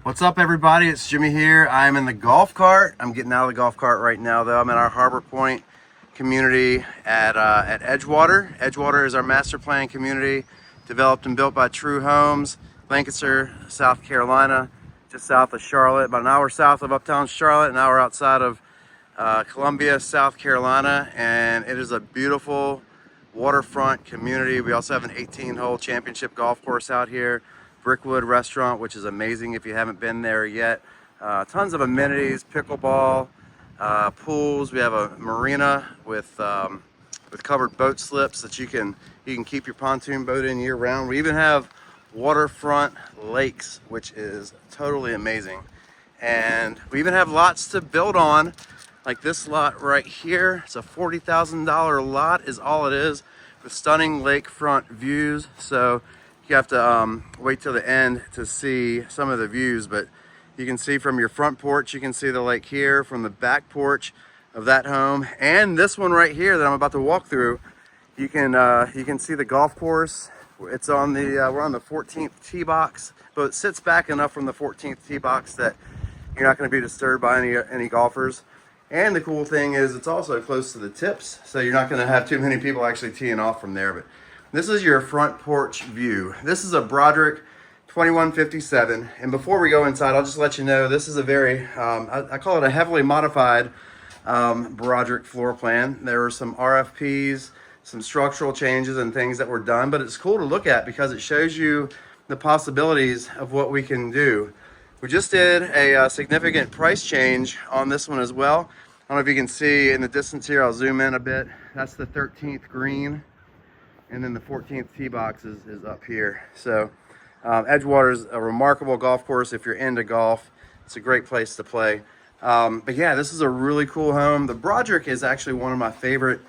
What's up, everybody? It's Jimmy here. I'm in the golf cart. I'm getting out of the golf cart right now, though. I'm in our Harbor Point community at Edgewater. Edgewater is our master plan community, developed and built by True Homes, Lancaster, South Carolina, just south of Charlotte, about an hour south of uptown Charlotte, an hour outside of Columbia, South Carolina, and it is a beautiful waterfront community. We also have an 18-hole championship golf course out here. Brickwood restaurant, which is amazing if you haven't been there yet. Tons of amenities, pickleball, pools. We have a marina with covered boat slips that you can keep your pontoon boat in year round. We even have waterfront lakes, which is totally amazing. And we even have lots to build on, like this lot right here. It's a $40,000 lot is all it is, with stunning lakefront views. So you have to wait till the end to see some of the views, but you can see from your front porch, you can see the lake here, from the back porch of that home, and this one right here that I'm about to walk through, you can see the golf course. It's on the we're on the 14th tee box, but it sits back enough from the 14th tee box that you're not going to be disturbed by any golfers. And the cool thing is it's also close to the tips, so you're not going to have too many people actually teeing off from there. But this is your front porch view. This is a Brodrick 2157. And before we go inside, I'll just let you know, this is a very, I call it a heavily modified Brodrick floor plan. There were some RFPs, some structural changes and things that were done, but it's cool to look at because it shows you the possibilities of what we can do. We just did a significant price change on this one as well. I don't know if you can see in the distance here, I'll zoom in a bit. That's the 13th green. And then the 14th tee box is up here. So Edgewater is a remarkable golf course if you're into golf. It's a great place to play. But yeah, this is a really cool home. The Brodrick is actually one of my favorite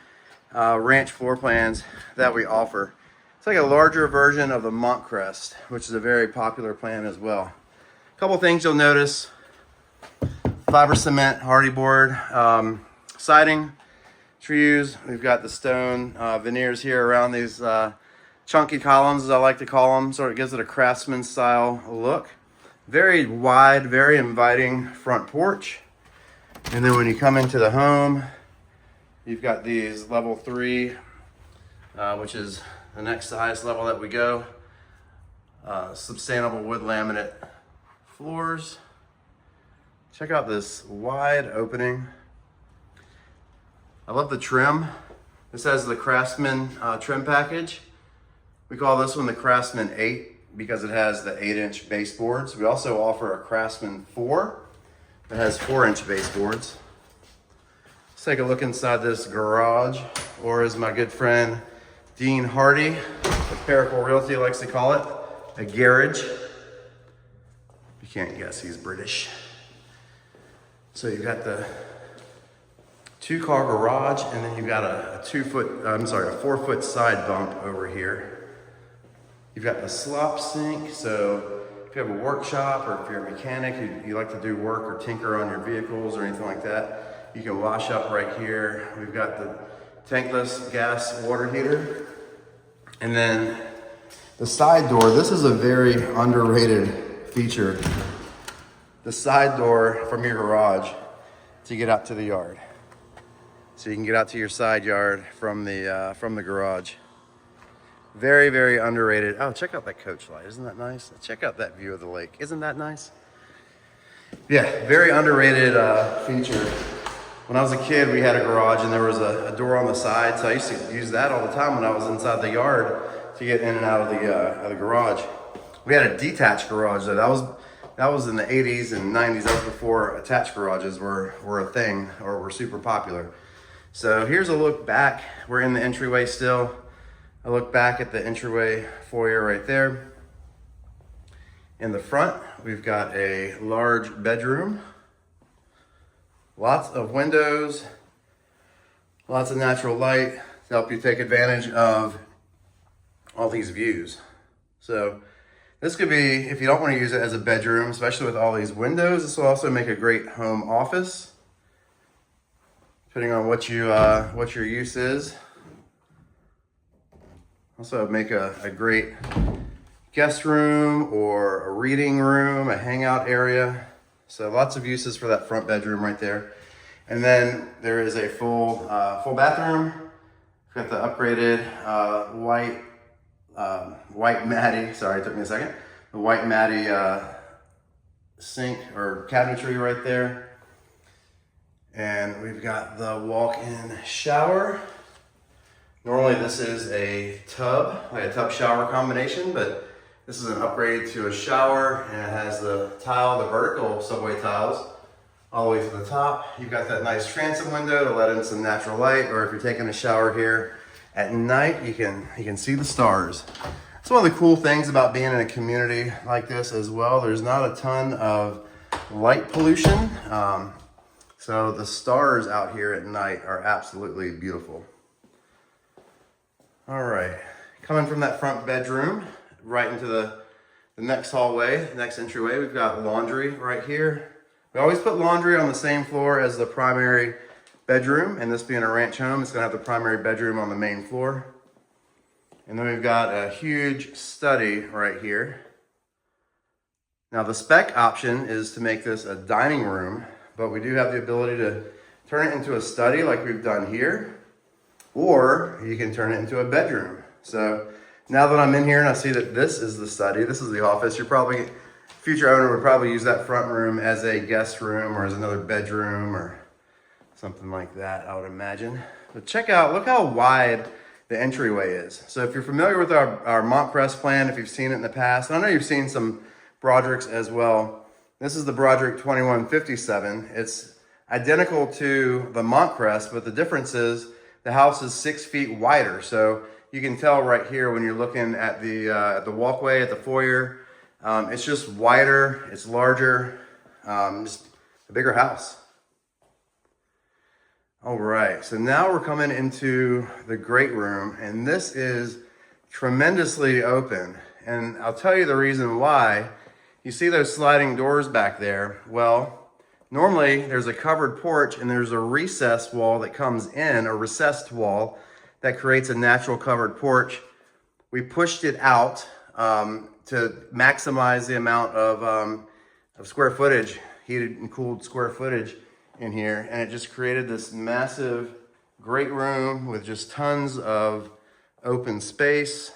ranch floor plans that we offer. It's like a larger version of the Montcrest, which is a very popular plan as well. A couple things you'll notice: fiber cement hardy board siding. Trees. We've got the stone veneers here around these chunky columns, as I like to call them, so it gives it a craftsman style look. Very wide, very inviting front porch. And then when you come into the home, you've got these level 3, which is the next highest level that we go. Sustainable wood laminate floors. Check out this wide opening. I love the trim. This has the Craftsman trim package. We call this one the Craftsman 8 because it has the 8-inch baseboards. We also offer a Craftsman 4 that has 4-inch baseboards. Let's take a look inside this garage, or as my good friend Dean Hardy of Paracle Realty likes to call it, a garage. You can't guess, he's British. So you've got the 2-car garage, and then you've got a 4-foot side bump over here. You've got the slop sink, so if you have a workshop or if you're a mechanic, you like to do work or tinker on your vehicles or anything like that, you can wash up right here. We've got the tankless gas water heater. And then the side door, this is a very underrated feature. The side door from your garage to get out to the yard. So you can get out to your side yard from the garage. Very, very underrated. Oh, check out that coach light. Isn't that nice? Check out that view of the lake. Isn't that nice? Yeah, very underrated feature. When I was a kid, we had a garage and there was a door on the side. So I used to use that all the time when I was inside the yard to get in and out of the garage. We had a detached garage though. That was in the 80s and 90s. That was before attached garages were a thing or were super popular. So here's a look back. We're in the entryway still. I look back at the entryway foyer right there. In the front, we've got a large bedroom. Lots of windows, lots of natural light to help you take advantage of all these views. So this could be, if you don't want to use it as a bedroom, especially with all these windows, this will also make a great home office, depending on what your use is. Also make a great guest room or a reading room, a hangout area. So lots of uses for that front bedroom right there. And then there is a full bathroom. We've got the upgraded white Matty. Sorry, it took me a second. The white Matty sink or cabinetry right there. And we've got the walk-in shower. Normally this is a tub, like a tub shower combination, but this is an upgrade to a shower, and it has the tile, the vertical subway tiles, all the way to the top. You've got that nice transom window to let in some natural light, or if you're taking a shower here at night, you can see the stars. It's one of the cool things about being in a community like this as well. There's not a ton of light pollution, so the stars out here at night are absolutely beautiful. All right, coming from that front bedroom right into the next hallway, the next entryway, we've got laundry right here. We always put laundry on the same floor as the primary bedroom, and this being a ranch home, it's gonna have the primary bedroom on the main floor. And then we've got a huge study right here. Now the spec option is to make this a dining room, but we do have the ability to turn it into a study like we've done here, or you can turn it into a bedroom. So now that I'm in here and I see that this is the study, this is the office, future owner would probably use that front room as a guest room or as another bedroom or something like that, I would imagine. But check out, look how wide the entryway is. So if you're familiar with our Montcrest plan, if you've seen it in the past, and I know you've seen some Brodricks as well. This is the Brodrick 2157. It's identical to the Montcrest, but the difference is the house is 6 feet wider. So you can tell right here when you're looking at the walkway, at the foyer, it's just wider, it's larger, just a bigger house. All right, so now we're coming into the great room, and this is tremendously open. And I'll tell you the reason why. You see those sliding doors back there? Well, normally there's a covered porch and there's a recessed wall that comes in, a recessed wall that creates a natural covered porch. We pushed it out to maximize the amount of square footage, heated and cooled square footage in here, and it just created this massive great room with just tons of open space.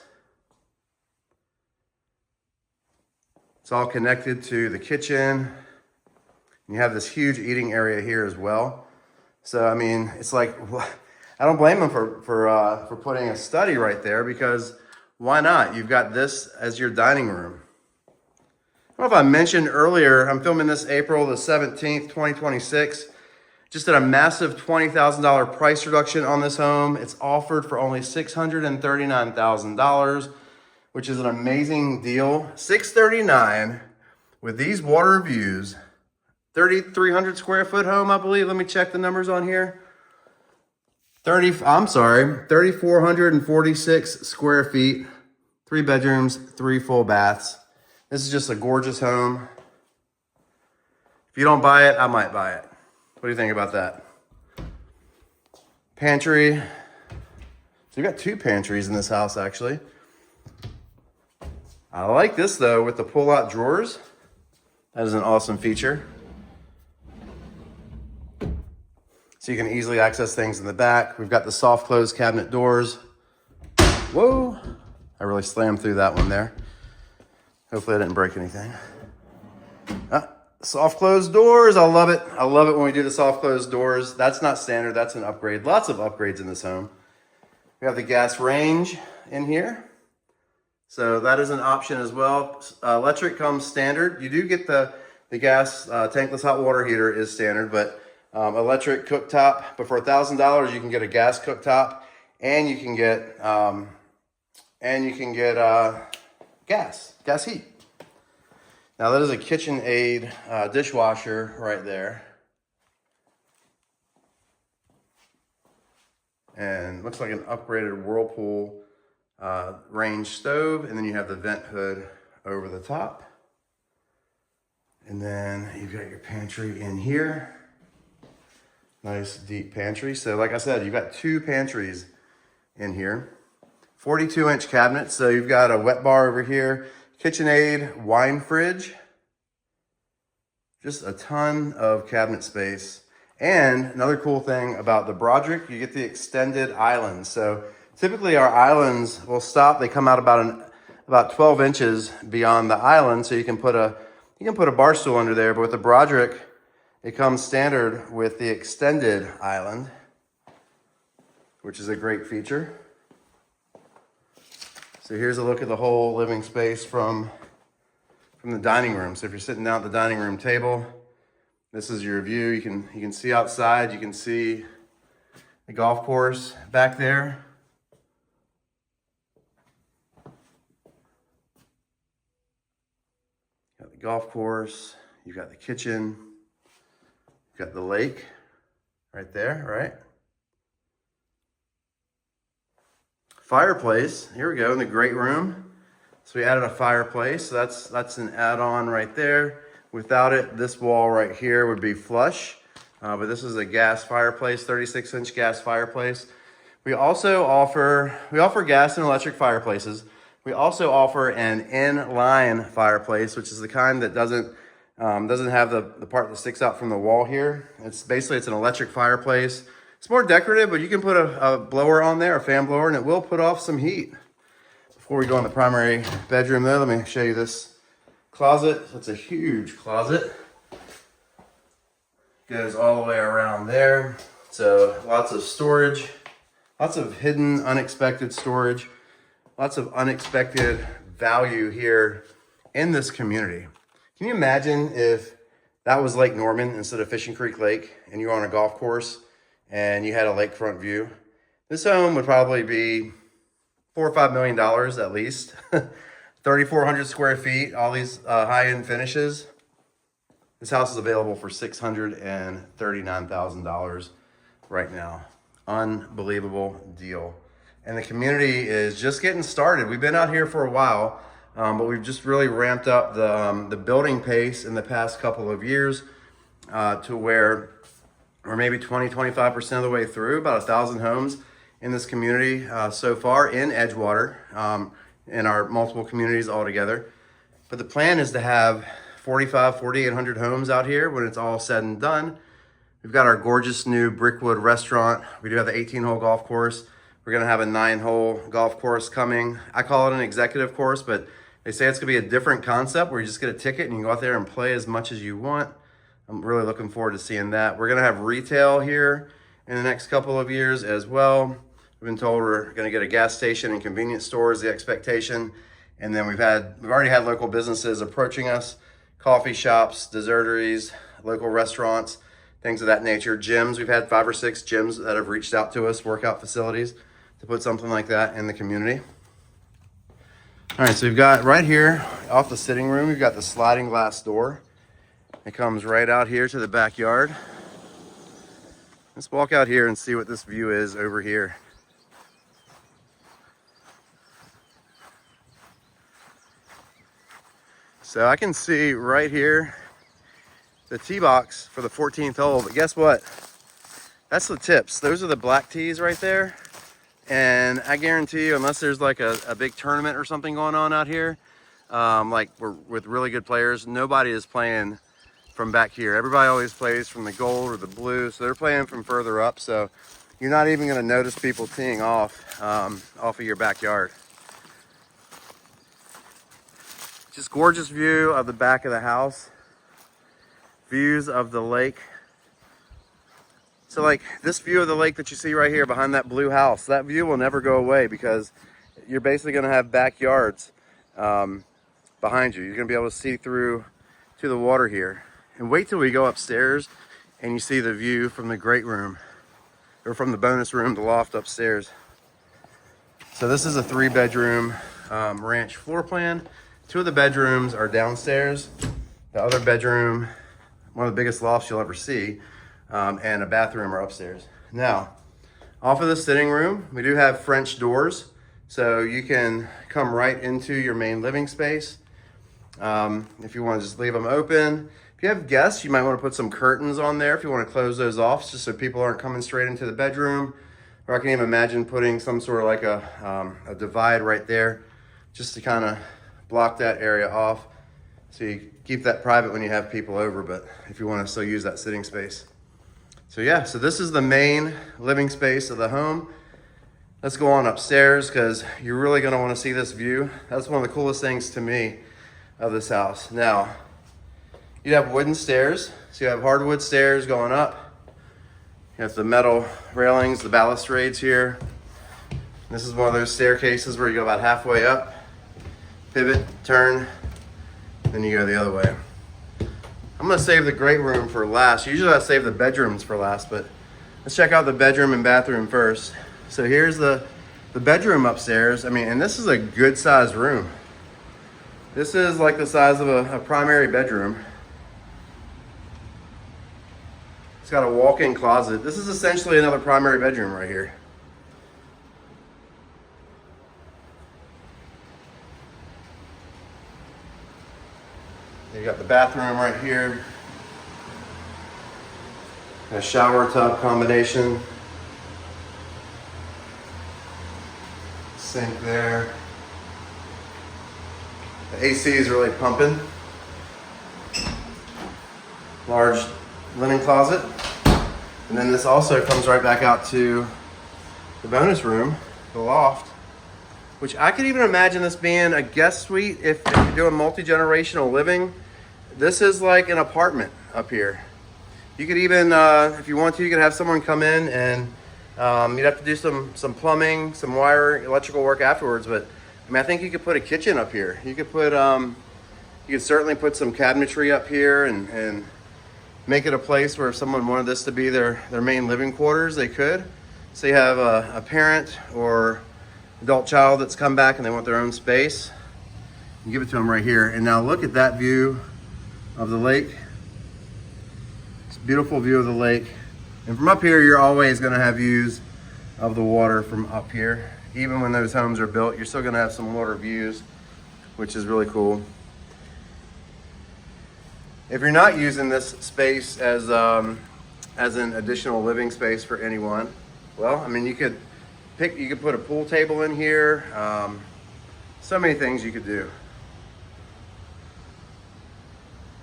It's all connected to the kitchen. You have this huge eating area here as well. So I mean, it's like, I don't blame them for putting a study right there, because why not? You've got this as your dining room. I don't know if I mentioned earlier, I'm filming this April the 17th, 2026. Just did a massive $20,000 price reduction on this home. It's offered for only $639,000, which is an amazing deal. $639,000 with these water views. 3,300 square foot home, I believe. Let me check the numbers on here. 3,446 square feet, 3 bedrooms, 3 full baths. This is just a gorgeous home. If you don't buy it, I might buy it. What do you think about that? Pantry. So you got 2 pantries in this house, actually. I like this though, with the pull-out drawers. That is an awesome feature. So you can easily access things in the back. We've got the soft close cabinet doors. Whoa, I really slammed through that one there. Hopefully I didn't break anything. Soft closed doors, I love it. I love it when we do the soft closed doors. That's not standard, that's an upgrade. Lots of upgrades in this home. We have the gas range in here. So that is an option as well. Electric comes standard. You do get the gas tankless hot water heater is standard, but electric cooktop. But for $1,000, you can get a gas cooktop, and you can get gas heat. Now that is a KitchenAid dishwasher right there, and looks like an upgraded Whirlpool range stove, and then you have the vent hood over the top, and then you've got your pantry in here. Nice deep pantry. So like I said, you've got 2 pantries in here. 42-inch cabinets. So you've got a wet bar over here. KitchenAid wine fridge. Just a ton of cabinet space. And another cool thing about the Brodrick, you get the extended islands. So typically our islands will stop, they come out about 12 inches beyond the island, so you can put a bar stool under there. But with the Brodrick, it comes standard with the extended island, which is a great feature. So here's a look at the whole living space from the dining room. So if you're sitting down at the dining room table, this is your view. You can see outside. You can see the golf course back there. Got the golf course. You got the kitchen. You got the lake right there, right? Fireplace. Here we go in the great room. So we added a fireplace. So that's an add-on right there. Without it, this wall right here would be flush. But this is a gas fireplace, 36-inch gas fireplace. We also offer gas and electric fireplaces. We also offer an in-line fireplace, which is the kind that doesn't have the part that sticks out from the wall here. It's an electric fireplace. It's more decorative, but you can put a blower on there, a fan blower, and it will put off some heat. Before we go in the primary bedroom though, let me show you this closet. It's a huge closet. Goes all the way around there. So lots of storage, lots of hidden, unexpected storage, lots of unexpected value here in this community. Can you imagine if that was Lake Norman instead of Fishing Creek Lake and you were on a golf course and you had a lakefront view? This home would probably be $4 or $5 million at least. 3,400 square feet, all these high-end finishes. This house is available for $639,000 right now. Unbelievable deal. And the community is just getting started. We've been out here for a while, but we've just really ramped up the building pace in the past couple of years to where we're maybe 20-25% of the way through, about 1,000 homes in this community so far in Edgewater. In our multiple communities all together. But the plan is to have 4,800 homes out here when it's all said and done. We've got our gorgeous new Brickwood restaurant. We do have the 18-hole golf course. We're gonna have a 9-hole golf course coming. I call it an executive course, but they say it's gonna be a different concept where you just get a ticket and you can go out there and play as much as you want. I'm really looking forward to seeing that. We're gonna have retail here in the next couple of years as well. We've been told we're going to get a gas station and convenience store is the expectation. And then we've already had local businesses approaching us, coffee shops, desserteries, local restaurants, things of that nature. Gyms, we've had 5 or 6 gyms that have reached out to us, workout facilities, to put something like that in the community. All right, so we've got right here off the sitting room, we've got the sliding glass door. It comes right out here to the backyard. Let's walk out here and see what this view is over here. So I can see right here the tee box for the 14th hole, but guess what? That's the tips. Those are the black tees right there. And I guarantee you, unless there's like a big tournament or something going on out here, like we're with really good players, nobody is playing from back here. Everybody always plays from the gold or the blue, so they're playing from further up. So you're not even going to notice people teeing off of your backyard. Just gorgeous view of the back of the house, views of the lake. So like this view of the lake that you see right here behind that blue house, that view will never go away because you're basically going to have backyards behind you. You're going to be able to see through to the water here. And wait till we go upstairs and you see the view from the great room, or from the bonus room, the loft upstairs. So this is a 3-bedroom ranch floor plan. 2 of the bedrooms are downstairs. The other bedroom, one of the biggest lofts you'll ever see, and a bathroom are upstairs. Now, off of the sitting room, we do have French doors, so you can come right into your main living space. If you want to just leave them open. If you have guests, you might want to put some curtains on there if you want to close those off, just so people aren't coming straight into the bedroom. Or I can even imagine putting some sort of like a divide right there, just to kind of block that area off. So you keep that private when you have people over, but if you want to still use that sitting space. So yeah, so this is the main living space of the home. Let's go on upstairs because you're really going to want to see this view. That's one of the coolest things to me of this house. Now, you have wooden stairs. So you have hardwood stairs going up. You have the metal railings, the balustrades here. This is one of those staircases where you go about halfway up, pivot, turn, then you go the other way. I'm gonna save the great room for last. Usually I save the bedrooms for last, but let's check out the bedroom and bathroom first. So here's the bedroom upstairs. I mean, and this is a good sized room. This is like the size of a primary bedroom. It's got a walk-in closet. This is essentially another primary bedroom right here. You got the bathroom right here. A shower tub combination. Sink there. The AC is really pumping. Large linen closet. And then this also comes right back out to the bonus room, the loft, which I could even imagine this being a guest suite if you're doing multi-generational living. This is like an apartment up here. You could even, if you want to, you could have someone come in and you'd have to do some plumbing, some wire, electrical work afterwards. But I mean, I think you could put a kitchen up here. You could put, you could certainly put some cabinetry up here and make it a place where if someone wanted this to be their main living quarters, they could. So you have a parent or adult child that's come back and they want their own space. You give it to them right here. And now look at that view of the lake. It's a beautiful view of the lake. And from up here, you're always gonna have views of the water from up here. Even when those homes are built, you're still gonna have some water views, which is really cool. If you're not using this space as an additional living space for anyone, well, I mean, you could put a pool table in here. So many things you could do.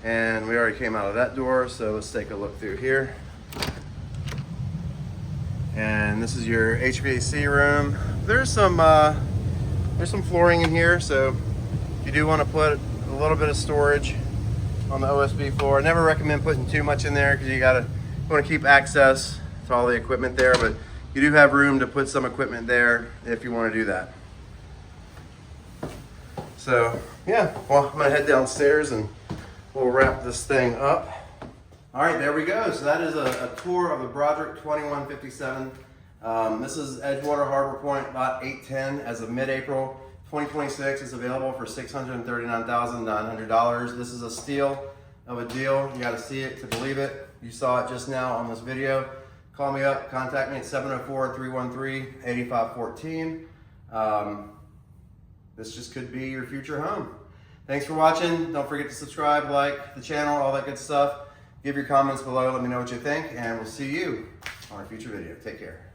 And we already came out of that door, so let's take a look through here. And this is your HVAC room. There's some flooring in here, so if you do want to put a little bit of storage on the OSB floor. I never recommend putting too much in there because you want to keep access to all the equipment there, but you do have room to put some equipment there if you want to do that. So yeah, well, I'm gonna head downstairs and we'll wrap this thing up. All right, there we go. So that is a tour of the Brodrick 2157. This is Edgewater Harbor Point, lot 810 as of mid-April 2026. It's available for $639,900. This is a steal of a deal. You got to see it to believe it. You saw it just now on this video. Call me up, contact me at 704-313-8514. This just could be your future home. Thanks for watching. Don't forget to subscribe, like the channel, all that good stuff. Give your comments below. Let me know what you think, and we'll see you on a future video. Take care.